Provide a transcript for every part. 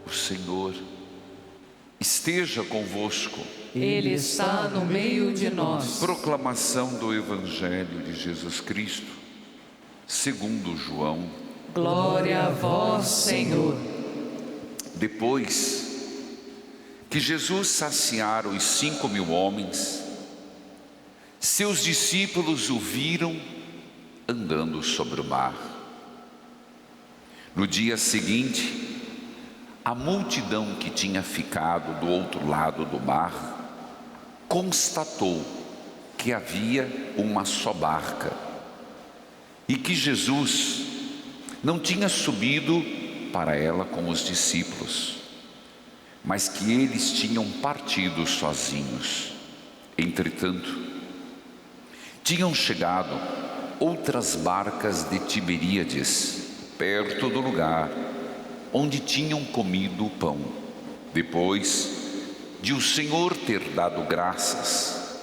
O Senhor esteja convosco. Ele está no meio de nós. Proclamação do Evangelho de Jesus Cristo, segundo João. Glória a vós, Senhor. Depois que Jesus saciara os 5.000 homens, seus discípulos o viram andando sobre o mar. No dia seguinte, a multidão que tinha ficado do outro lado do mar constatou que havia uma só barca e que Jesus não tinha subido para ela com os discípulos, mas que eles tinham partido sozinhos. Entretanto, tinham chegado outras barcas de Tiberíades, perto do lugar onde tinham comido o pão, depois de o Senhor ter dado graças.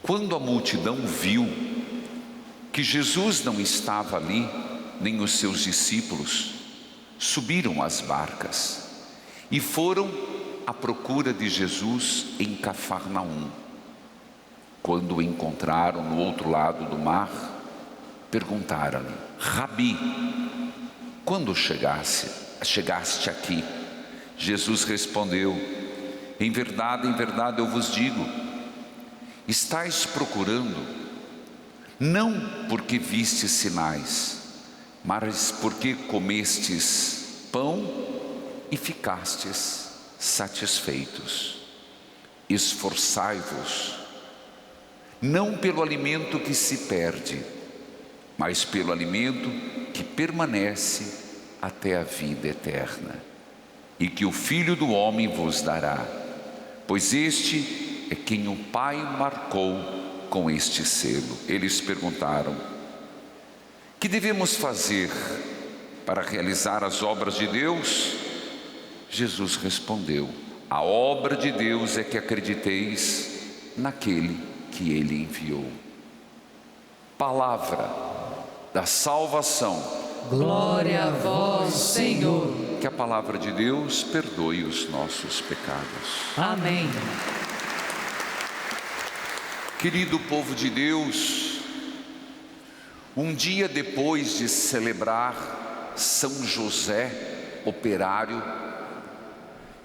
Quando a multidão viu que Jesus não estava ali, nem os seus discípulos, subiram às barcas e foram à procura de Jesus em Cafarnaum. Quando o encontraram no outro lado do mar, perguntaram-lhe: Rabi, quando chegaste aqui? Jesus respondeu: em verdade, eu vos digo, estais procurando, não porque vistes sinais, mas porque comestes pão e ficastes satisfeitos. Esforçai-vos, não pelo alimento que se perde, mas pelo alimento que permanece até a vida eterna, e que o Filho do Homem vos dará, pois este é quem o Pai marcou com este selo. Eles perguntaram: que devemos fazer para realizar as obras de Deus? Jesus respondeu: a obra de Deus é que acrediteis naquele que Ele enviou. Palavra da salvação. Glória a vós, Senhor. Que a palavra de Deus perdoe os nossos pecados. Amém. Querido povo de Deus, um dia depois de celebrar São José operário,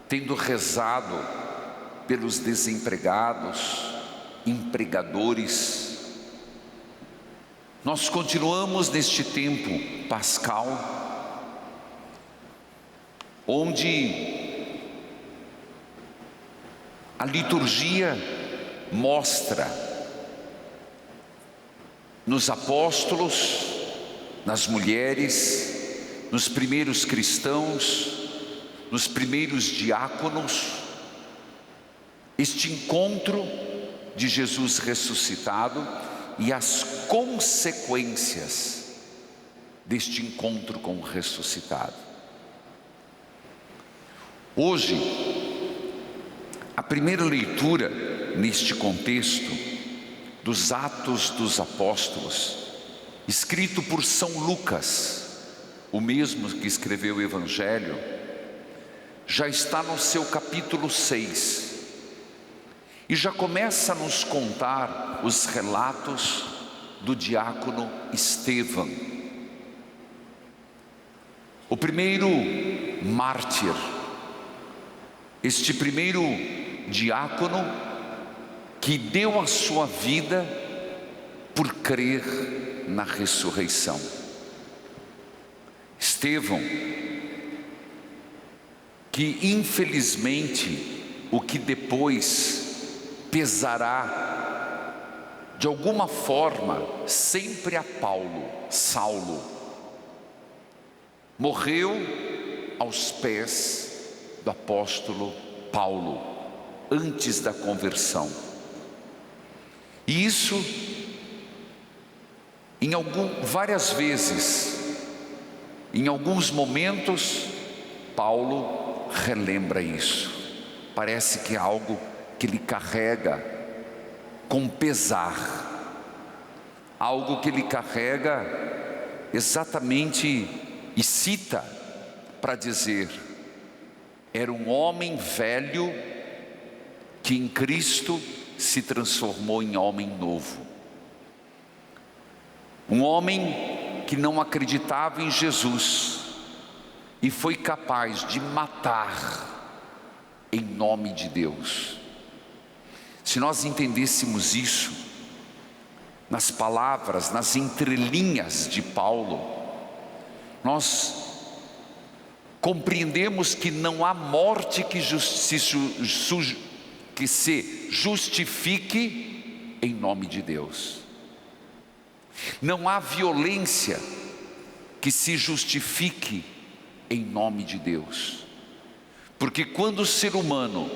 tendo rezado pelos desempregados, empregadores, nós continuamos neste tempo pascal, onde a liturgia mostra nos apóstolos, nas mulheres, nos primeiros cristãos, nos primeiros diáconos, este encontro de Jesus ressuscitado e as consequências deste encontro com o ressuscitado. Hoje, a primeira leitura neste contexto dos Atos dos Apóstolos, escrito por São Lucas, o mesmo que escreveu o Evangelho, já está no seu capítulo 6 e já começa a nos contar os relatos do diácono Estevão, o primeiro mártir, este primeiro diácono que deu a sua vida por crer na ressurreição. Estevão, que infelizmente o que depois pesará de alguma forma sempre a Saulo, morreu aos pés do apóstolo Paulo, antes da conversão. E isso, várias vezes, em alguns momentos, Paulo relembra isso. Parece que é algo que ele carrega com pesar, algo que ele carrega exatamente e cita para dizer: era um homem velho que em Cristo se transformou em homem novo. Um homem que não acreditava em Jesus e foi capaz de matar em nome de Deus. Se nós entendêssemos isso nas palavras, nas entrelinhas de Paulo, nós compreendemos que não há morte que se justifique em nome de Deus. Não há violência que se justifique em nome de Deus. Porque quando o ser humano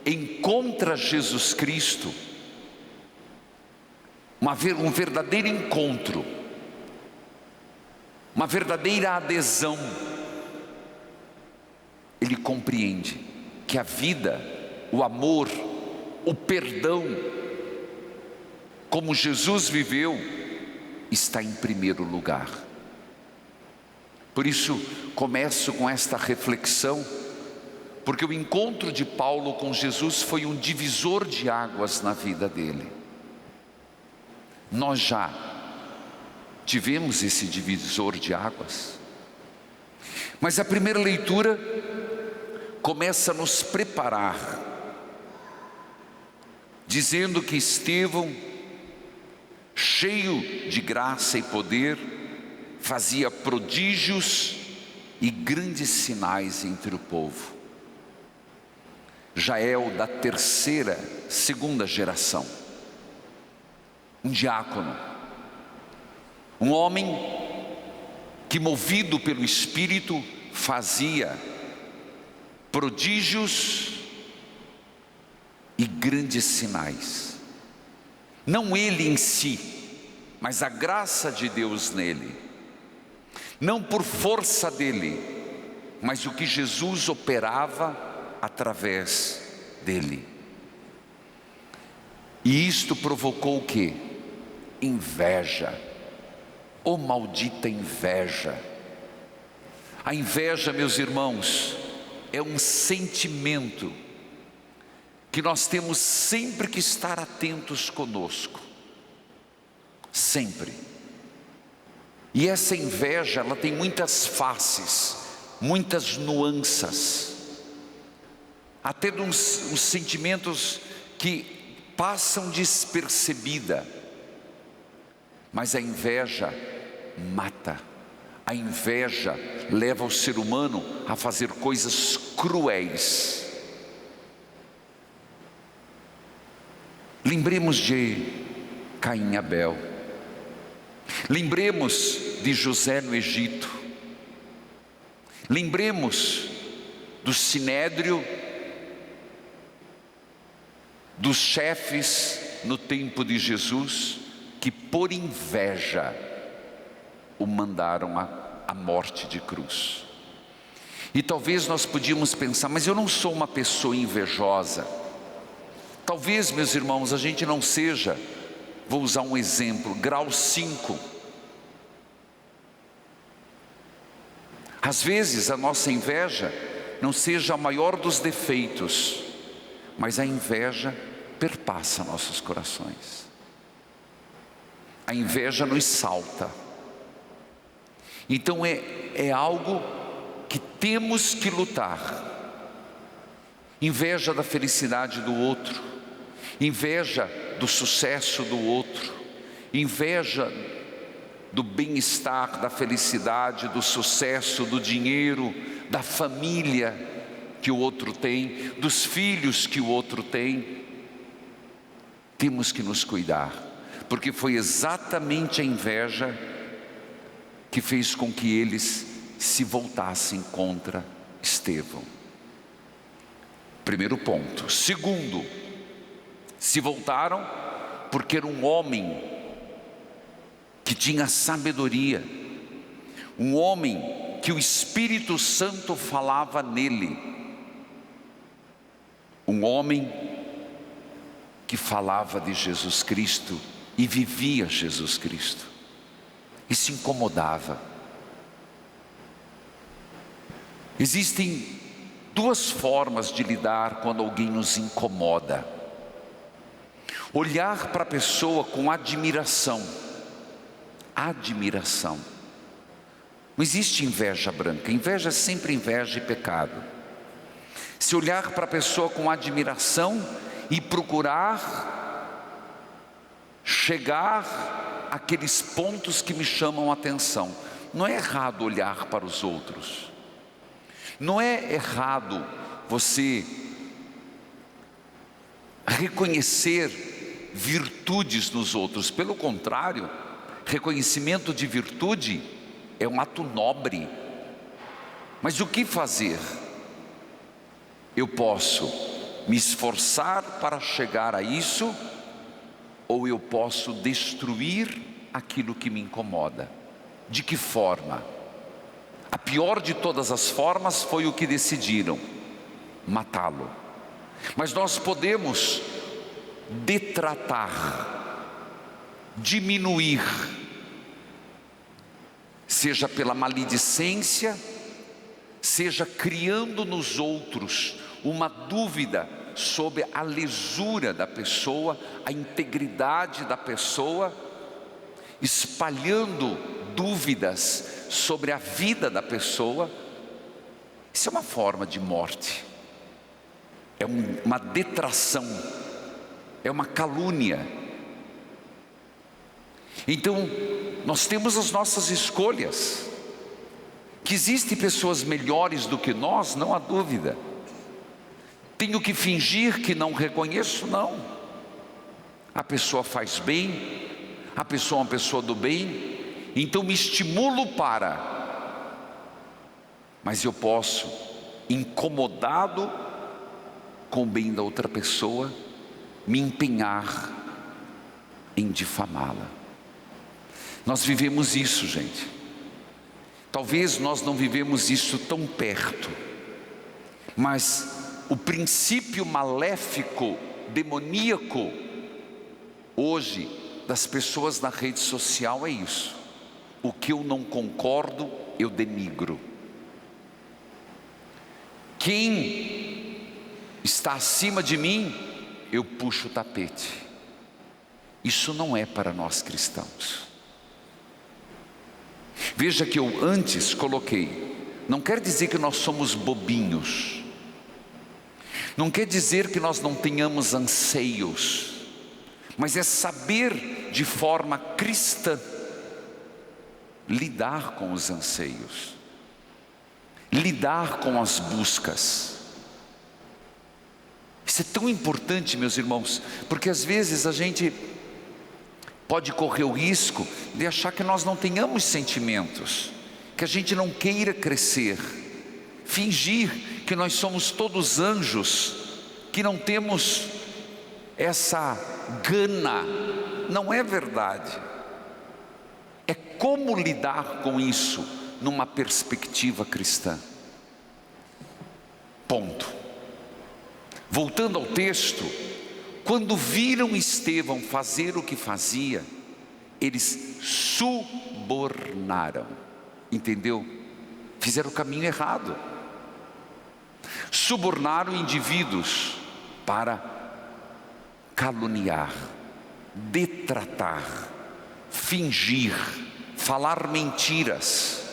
encontra Jesus Cristo, um verdadeiro encontro, uma verdadeira adesão, ele compreende que a vida, o amor, o perdão, como Jesus viveu, está em primeiro lugar. Por isso, começo com esta reflexão, porque o encontro de Paulo com Jesus foi um divisor de águas na vida dele. Nós já tivemos esse divisor de águas, mas a primeira leitura começa a nos preparar, dizendo que Estevão, cheio de graça e poder, fazia prodígios e grandes sinais entre o povo. Jael, da segunda geração, um diácono, um homem que, movido pelo Espírito, fazia prodígios e grandes sinais. Não ele em si, mas a graça de Deus nele. Não por força dele, mas o que Jesus operava através dele. E isto provocou o quê? Inveja. Oh, maldita inveja! A inveja, meus irmãos, é um sentimento que nós temos sempre que estar atentos conosco. Sempre. E essa inveja, ela tem muitas faces, muitas nuances, até uns sentimentos que passam despercebida. Mas a inveja mata. A inveja leva o ser humano a fazer coisas cruéis. Lembremos de Caim e Abel. Lembremos de José no Egito. Lembremos do Sinédrio, dos chefes no tempo de Jesus, que por inveja o mandaram à morte de cruz. E talvez nós podíamos pensar, mas eu não sou uma pessoa invejosa. Talvez, meus irmãos, a gente não seja, vou usar um exemplo, grau 5. Às vezes a nossa inveja não seja a maior dos defeitos, mas a inveja perpassa nossos corações. A inveja nos salta. Então é algo que temos que lutar. Inveja da felicidade do outro, inveja do sucesso do outro, inveja do bem-estar, da felicidade, do sucesso, do dinheiro, da família que o outro tem, dos filhos que o outro tem. Temos que nos cuidar, porque foi exatamente a inveja que fez com que eles se voltassem contra Estevão. Primeiro ponto. Segundo, se voltaram porque era um homem que tinha sabedoria, um homem que o Espírito Santo falava nele, um homem que falava de Jesus Cristo e vivia Jesus Cristo. E se incomodava. Existem Duas formas de lidar quando alguém nos incomoda: olhar para a pessoa com admiração. Admiração. Não existe inveja branca. Inveja é sempre inveja e pecado. Se olhar para a pessoa com admiração e procurar chegar àqueles pontos que me chamam a atenção. Não é errado olhar para os outros. Não é errado você reconhecer virtudes nos outros. Pelo contrário, reconhecimento de virtude é um ato nobre. Mas o que fazer? Eu posso me esforçar para chegar a isso, ou eu posso destruir aquilo que me incomoda. De que forma? A pior de todas as formas foi o que decidiram: matá-lo. Mas nós podemos detratar, diminuir, seja pela maledicência, seja criando nos outros uma dúvida sobre a lisura da pessoa, a integridade da pessoa, espalhando dúvidas sobre a vida da pessoa. Isso é uma forma de morte, é uma detração, é uma calúnia. Então, nós temos as nossas escolhas. Que existem pessoas melhores do que nós, não há dúvida. Tenho que fingir que não reconheço? Não. A pessoa faz bem, a pessoa é uma pessoa do bem, então me estimulo para. Mas eu posso, incomodado com o bem da outra pessoa, me empenhar em difamá-la. Nós vivemos isso, gente. Talvez nós não vivemos isso tão perto, mas o princípio maléfico, demoníaco, hoje, das pessoas na rede social é isso: o que eu não concordo, eu denigro. Quem está acima de mim, eu puxo o tapete. Isso não é para nós cristãos. Veja que eu antes coloquei, não quer dizer que nós somos bobinhos, não quer dizer que nós não tenhamos anseios, mas é saber de forma cristã lidar com os anseios, lidar com as buscas. Isso é tão importante, meus irmãos, porque às vezes a gente pode correr o risco de achar que nós não tenhamos sentimentos, que a gente não queira crescer, fingir que nós somos todos anjos, que não temos essa gana. Não é verdade. É como lidar com isso numa perspectiva cristã. Ponto. Voltando ao texto, quando viram Estevão fazer o que fazia, eles subornaram. Entendeu? Fizeram o caminho errado. Subornaram indivíduos para caluniar, detratar, fingir, falar mentiras.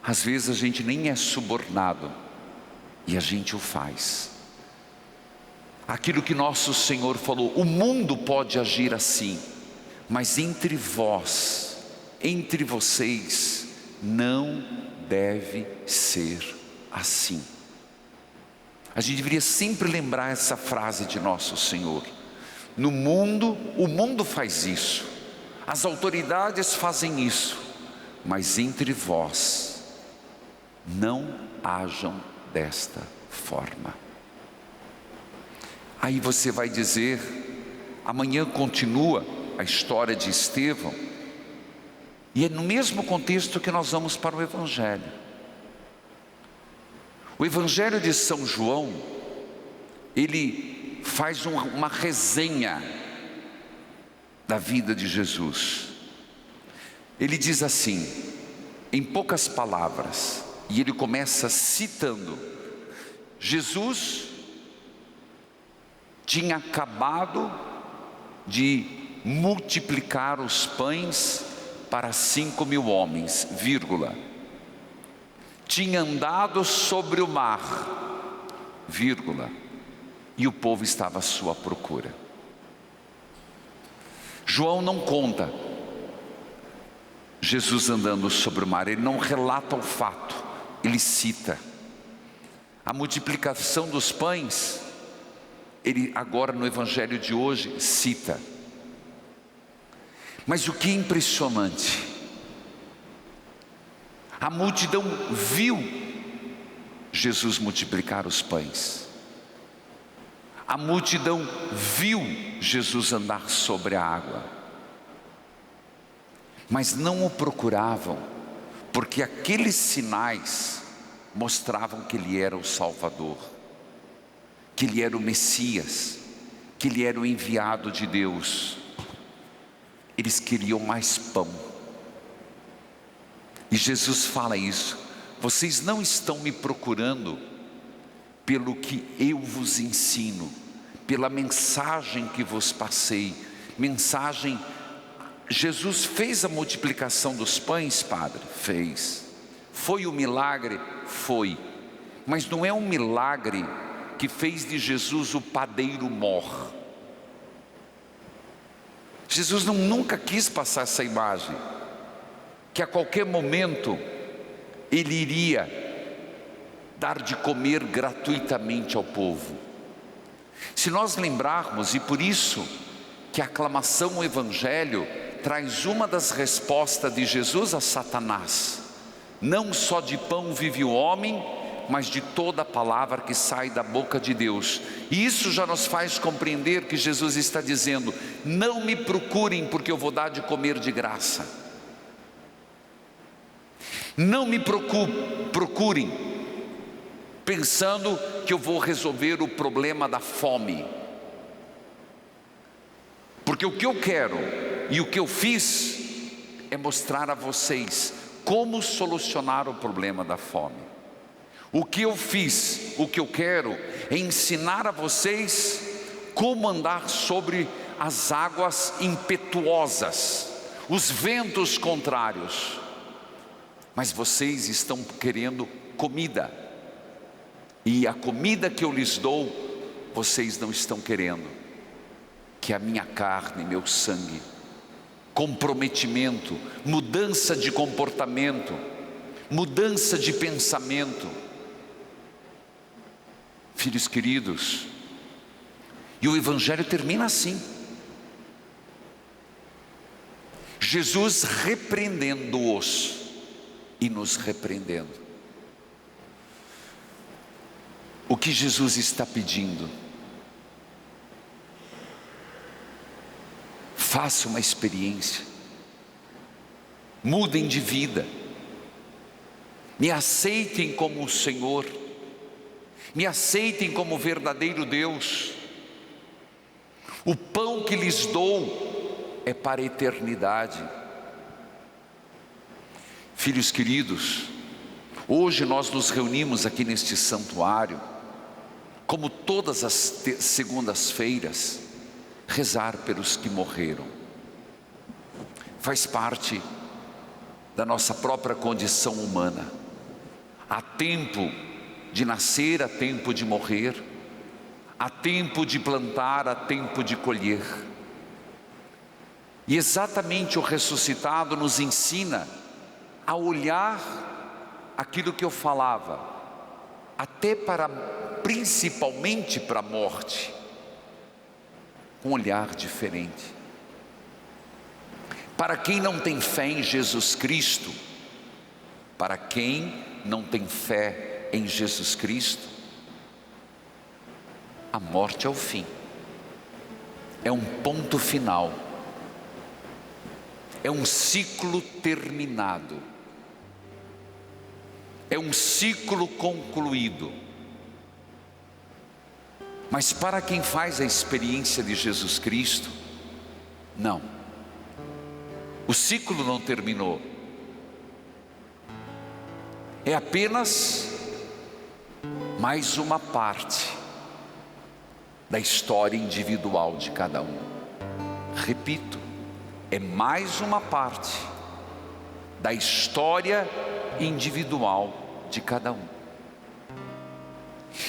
Às vezes a gente nem é subornado e a gente o faz. Aquilo que nosso Senhor falou: o mundo pode agir assim, mas entre vós, entre vocês, não deve ser assim. A gente deveria sempre lembrar essa frase de nosso Senhor. No mundo, o mundo faz isso, as autoridades fazem isso, mas entre vós, não hajam desta forma. Aí você vai dizer, amanhã continua a história de Estevão, e é no mesmo contexto que nós vamos para o Evangelho. O Evangelho de São João, ele faz uma resenha da vida de Jesus. Ele diz assim, em poucas palavras, e ele começa citando Jesus tinha acabado de multiplicar os pães para 5.000 homens, vírgula. Tinha andado sobre o mar, vírgula, e o povo estava à sua procura. João não conta Jesus andando sobre o mar, ele não relata o fato, ele cita. A multiplicação dos pães, ele agora no evangelho de hoje cita. Mas o que é impressionante, a multidão viu Jesus multiplicar os pães, a multidão viu Jesus andar sobre a água, mas não o procuravam, porque aqueles sinais mostravam que ele era o Salvador, que ele era o Messias, que ele era o enviado de Deus. Eles queriam mais pão. E Jesus fala isso: vocês não estão me procurando pelo que eu vos ensino, pela mensagem que vos passei. Mensagem, Jesus fez a multiplicação dos pães, Padre? Fez. Foi o milagre? Foi. Mas não é um milagre que fez de Jesus o padeiro mor. Jesus nunca quis passar essa imagem, que a qualquer momento ele iria dar de comer gratuitamente ao povo. Se nós lembrarmos, e por isso que a aclamação ao Evangelho traz uma das respostas de Jesus a Satanás: não só de pão vive o homem, mas de toda a palavra que sai da boca de Deus. E isso já nos faz compreender que Jesus está dizendo: não me procurem porque eu vou dar de comer de graça. Não me procurem pensando que eu vou resolver o problema da fome, porque o que eu quero e o que eu fiz é mostrar a vocês como solucionar o problema da fome. O que eu fiz, o que eu quero é ensinar a vocês como andar sobre as águas impetuosas, os ventos contrários. Mas vocês estão querendo comida, e a comida que eu lhes dou, vocês não estão querendo, que é a minha carne, meu sangue. Comprometimento, mudança de comportamento, mudança de pensamento. Filhos queridos, e o Evangelho termina assim: Jesus repreendendo-os e nos repreendendo. O que Jesus está pedindo? Faça uma experiência, mudem de vida, me aceitem como o Senhor, me aceitem como verdadeiro Deus. O pão que lhes dou é para a eternidade. Filhos queridos, hoje nós nos reunimos aqui neste santuário, como todas as segundas-feiras, rezar pelos que morreram. Faz parte da nossa própria condição humana. Há tempo de nascer, há tempo de morrer, há tempo de plantar, há tempo de colher. E exatamente o ressuscitado nos ensina a olhar aquilo que eu falava, até principalmente para a morte, com um olhar diferente. Para quem não tem fé em Jesus Cristo, para quem não tem fé em Jesus Cristo, a morte é o fim, é um ponto final, é um ciclo terminado, é um ciclo concluído. Mas para quem faz a experiência de Jesus Cristo, não, o ciclo não terminou, é apenas mais uma parte da história individual de cada um. Repito, é mais uma parte da história individual de cada um.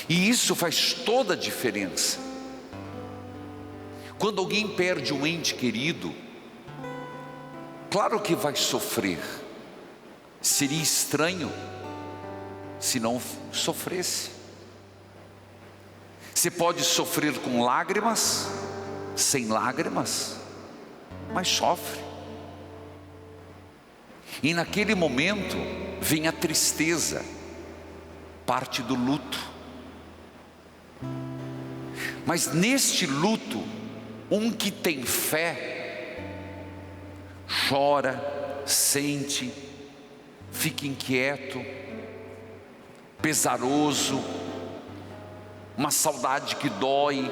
E isso faz toda a diferença. Quando alguém perde um ente querido, claro que vai sofrer. Seria estranho se não sofresse. Você pode sofrer com lágrimas, sem lágrimas, mas sofre. E naquele momento vem a tristeza, parte do luto. Mas neste luto, um que tem fé, chora, sente, fica inquieto, pesaroso, uma saudade que dói.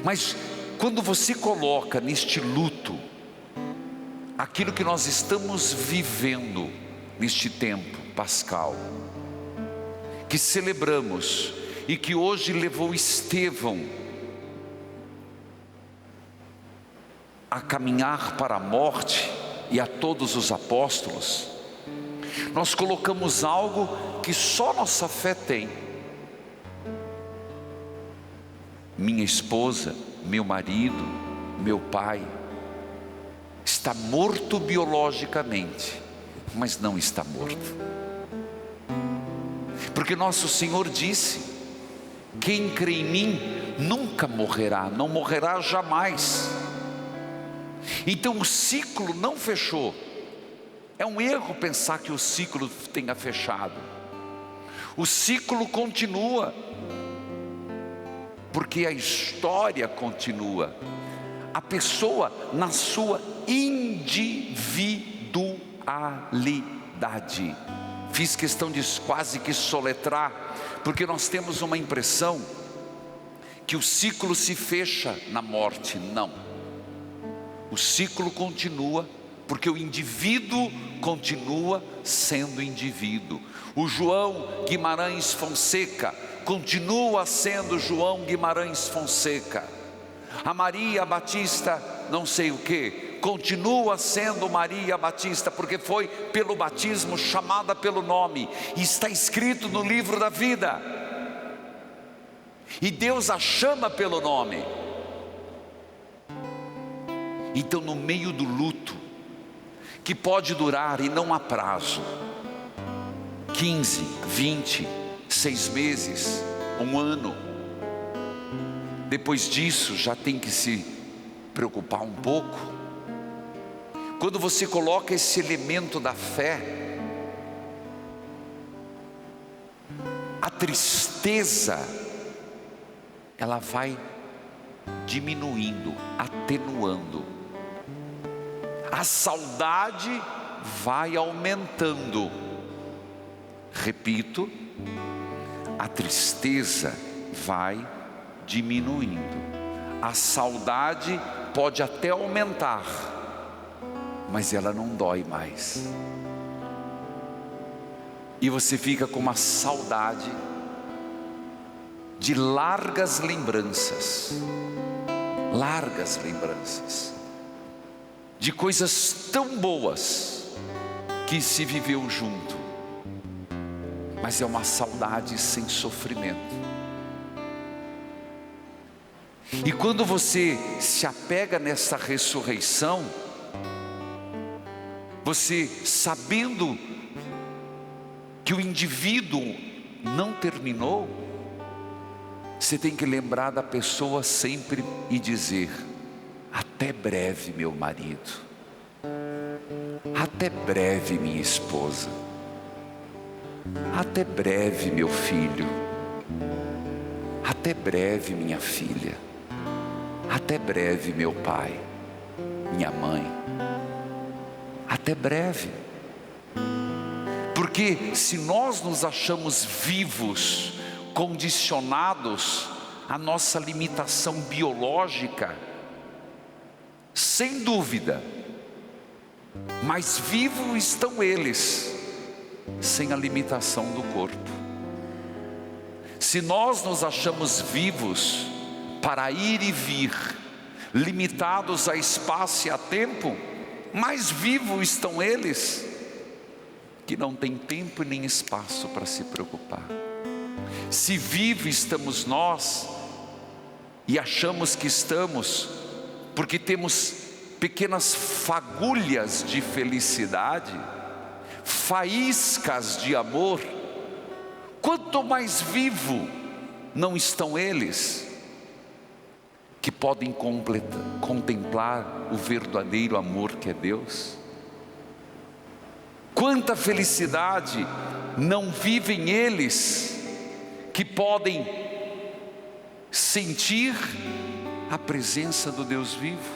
Mas quando você coloca neste luto aquilo que nós estamos vivendo neste tempo pascal, que celebramos e que hoje levou Estevão a caminhar para a morte, e a todos os apóstolos, nós colocamos algo que só nossa fé tem. Minha esposa, meu marido, meu pai está morto biologicamente, mas não está morto, porque nosso Senhor disse: quem crê em mim nunca morrerá, não morrerá jamais. Então o ciclo não fechou. É um erro pensar que o ciclo tenha fechado. O ciclo continua, porque a história continua. A pessoa na sua individualidade. Fiz questão de quase que soletrar, porque nós temos uma impressão que o ciclo se fecha na morte. Não. O ciclo continua, porque o indivíduo continua sendo indivíduo. O João Guimarães Fonseca continua sendo João Guimarães Fonseca. A Maria Batista não sei o que, continua sendo Maria Batista, porque foi pelo batismo chamada pelo nome, e está escrito no livro da vida, e Deus a chama pelo nome. Então, no meio do luto, que pode durar e não há prazo, 15, 20, 6 meses, 1 ano, depois disso já tem que se preocupar um pouco. Quando você coloca esse elemento da fé, a tristeza ela vai diminuindo, atenuando. A saudade vai aumentando. Repito, a tristeza vai diminuindo. A saudade pode até aumentar, mas ela não dói mais. E você fica com uma saudade de largas lembranças, de coisas tão boas que se viveu junto, mas é uma saudade sem sofrimento. E quando você se apega nessa ressurreição, você sabendo que o indivíduo não terminou, você tem que lembrar da pessoa sempre e dizer: até breve, meu marido, até breve, minha esposa, até breve, meu filho, até breve, minha filha, até breve, meu pai, minha mãe, até breve. Porque se nós nos achamos vivos, condicionados à nossa limitação biológica, sem dúvida, mas vivos estão eles, sem a limitação do corpo. Se nós nos achamos vivos para ir e vir, limitados a espaço e a tempo, mais vivos estão eles, que não têm tempo nem espaço para se preocupar. Se vivos estamos nós, e achamos que estamos, porque temos pequenas fagulhas de felicidade, faíscas de amor, quanto mais vivo não estão eles, que podem contemplar o verdadeiro amor que é Deus. Quanta felicidade não vivem eles, que podem sentir a presença do Deus vivo.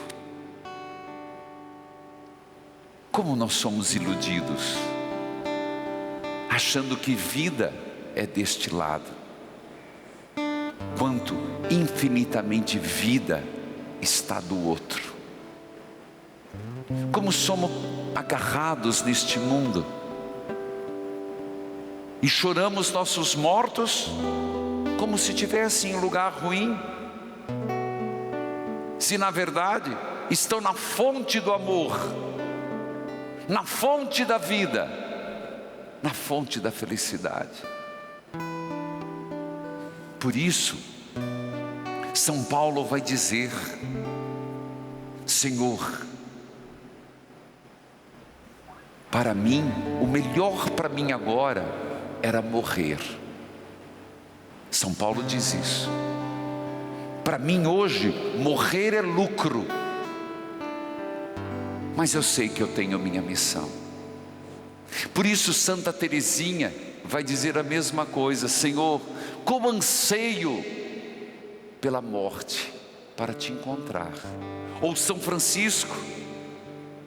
Como nós somos iludidos, achando que vida é deste lado, quanto infinitamente vida está do outro. Como somos agarrados neste mundo e choramos nossos mortos como se estivessem em lugar ruim, se na verdade estão na fonte do amor, na fonte da vida, na fonte da felicidade. Por isso, São Paulo vai dizer: Senhor, para mim, o melhor para mim agora era morrer. São Paulo diz isso. Para mim hoje, morrer é lucro. Mas eu sei que eu tenho minha missão. Por isso Santa Teresinha vai dizer a mesma coisa: Senhor, como anseio pela morte para te encontrar. Ou São Francisco: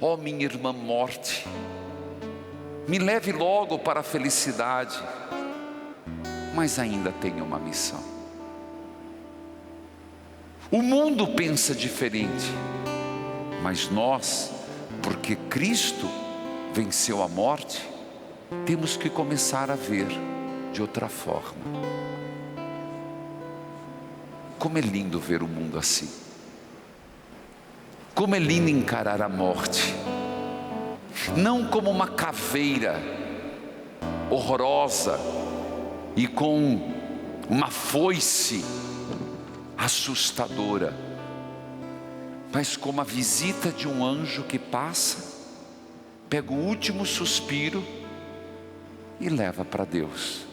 ó minha irmã morte, me leve logo para a felicidade, mas ainda tenho uma missão. O mundo pensa diferente, mas nós, porque Cristo venceu a morte, temos que começar a ver de outra forma. Como é lindo ver o mundo assim. Como é lindo encarar a morte, não como uma caveira horrorosa e com uma foice assustadora, mas como a visita de um anjo que passa, pega o último suspiro e leva para Deus.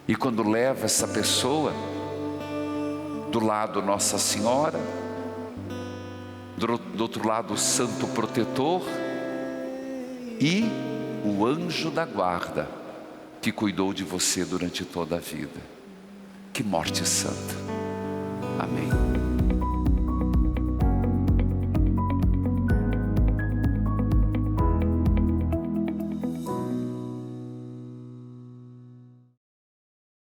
E quando leva essa pessoa, do lado Nossa Senhora, do outro lado o Santo Protetor e o anjo da guarda que cuidou de você durante toda a vida. Que morte santa. Amém.